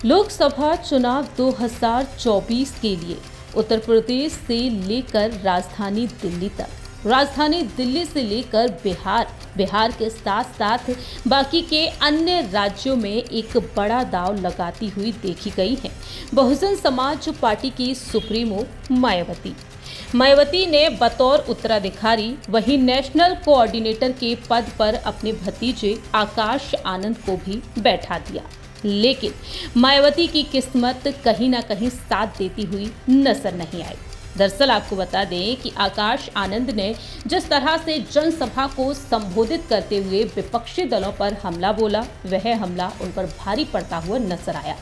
लोकसभा चुनाव 2024 के लिए उत्तर प्रदेश से लेकर राजधानी दिल्ली तक, राजधानी दिल्ली से लेकर बिहार के साथ साथ बाकी के अन्य राज्यों में एक बड़ा दांव लगाती हुई देखी गई है बहुजन समाज पार्टी की सुप्रीमो मायावती ने बतौर उत्तराधिकारी वहीं नेशनल कोऑर्डिनेटर के पद पर अपने भतीजे आकाश आनंद को भी बैठा दिया। लेकिन मायावती की किस्मत कहीं ना कहीं साथ देती हुई नजर नहीं आई। दरअसल आपको बता दें कि आकाश आनंद ने जिस तरह से जनसभा को संबोधित करते हुए विपक्षी दलों पर हमला बोला, वह हमला उन पर भारी पड़ता हुआ नजर आया।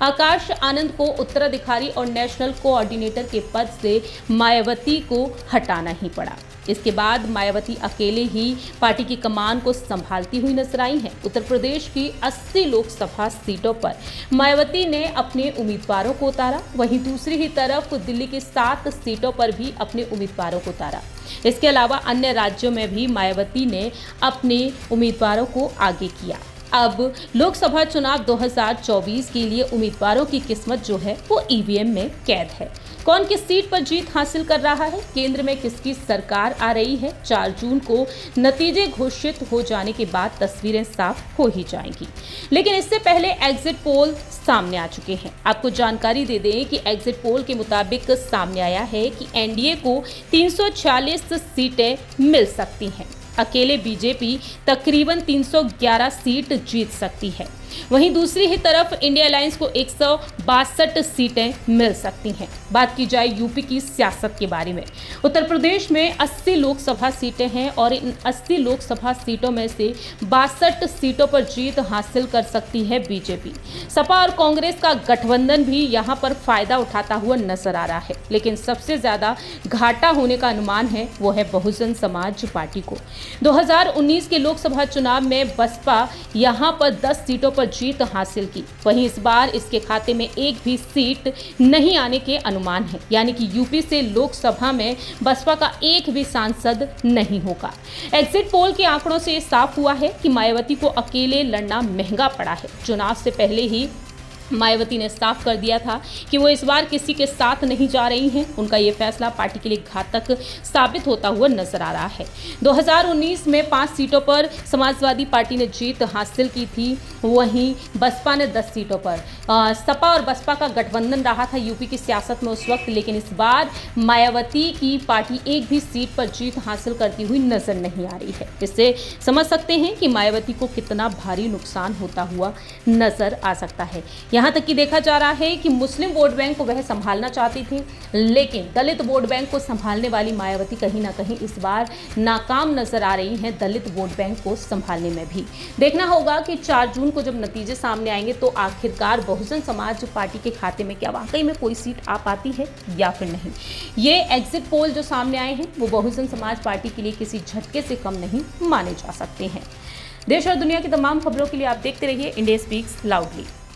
आकाश आनंद को उत्तराधिकारी और नेशनल कोऑर्डिनेटर के पद से मायावती को हटाना ही पड़ा। इसके बाद मायावती अकेले ही पार्टी की कमान को संभालती हुई नजर आई हैं। उत्तर प्रदेश की 80 लोकसभा सीटों पर मायावती ने अपने उम्मीदवारों को उतारा, वहीं दूसरी ही तरफ दिल्ली की 7 सीटों पर भी अपने उम्मीदवारों को उतारा। इसके अलावा अन्य राज्यों में भी मायावती ने अपने उम्मीदवारों को आगे किया। अब लोकसभा चुनाव 2024 के लिए उम्मीदवारों की किस्मत जो है वो ईवीएम में कैद है। कौन किस सीट पर जीत हासिल कर रहा है, केंद्र में किसकी सरकार आ रही है, 4 जून को नतीजे घोषित हो जाने के बाद तस्वीरें साफ हो ही जाएंगी। लेकिन इससे पहले एग्जिट पोल सामने आ चुके हैं। आपको जानकारी दे दें कि एग्जिट पोल के मुताबिक सामने आया है कि एनडीए को 346 सीटें मिल सकती हैं। अकेले बीजेपी तकरीबन 311 सीट जीत सकती है। वहीं दूसरी ही तरफ इंडिया अलायंस को 162 सीटें मिल सकती हैं। बात की जाए यूपी की सियासत के बारे में, उत्तर प्रदेश में 80 लोकसभा सीटें हैं और इन 80 लोकसभा सीटों में से 62 सीटों पर जीत हासिल कर सकती है बीजेपी। सपा और कांग्रेस का गठबंधन भी यहां पर फायदा उठाता हुआ नजर आ रहा है, लेकिन सबसे ज्यादा घाटा होने का अनुमान है वो है बहुजन समाज पार्टी को। 2019 के लोकसभा चुनाव में बसपा यहां पर 10 सीटों पर जीत हासिल की, वहीं इस बार इसके खाते में एक भी सीट नहीं आने के अनुमान है, यानी कि यूपी से लोकसभा में बसपा का एक भी सांसद नहीं होगा। एग्जिट पोल के आंकड़ों से साफ हुआ है कि मायावती को अकेले लड़ना महंगा पड़ा है। चुनाव से पहले ही मायावती ने साफ कर दिया था कि वो इस बार किसी के साथ नहीं जा रही हैं। उनका ये फैसला पार्टी के लिए घातक साबित होता हुआ नजर आ रहा है। 2019 में 5 सीटों पर समाजवादी पार्टी ने जीत हासिल की थी, वहीं बसपा ने 10 सीटों पर। सपा और बसपा का गठबंधन रहा था यूपी की सियासत में उस वक्त, लेकिन इस बार मायावती की पार्टी एक भी सीट पर जीत हासिल करती हुई नजर नहीं आ रही है। इससे समझ सकते हैं कि मायावती को कितना भारी नुकसान होता हुआ नजर आ सकता है। यहाँ तक कि देखा जा रहा है कि मुस्लिम वोट बैंक को वह संभालना चाहती थी, लेकिन दलित वोट बैंक को संभालने वाली मायावती कहीं ना कहीं इस बार नाकाम नजर आ रही हैं दलित वोट बैंक को संभालने में भी। देखना होगा कि 4 जून को जब नतीजे सामने आएंगे तो आखिरकार बहुजन समाज पार्टी के खाते में क्या वाकई में कोई सीट आ पाती है या फिर नहीं। ये एग्जिट पोल जो सामने आए हैं वो बहुजन समाज पार्टी के लिए किसी झटके से कम नहीं माने जा सकते हैं। देश और दुनिया की तमाम खबरों के लिए आप देखते रहिए इंडिया स्पीक्स लाउडली।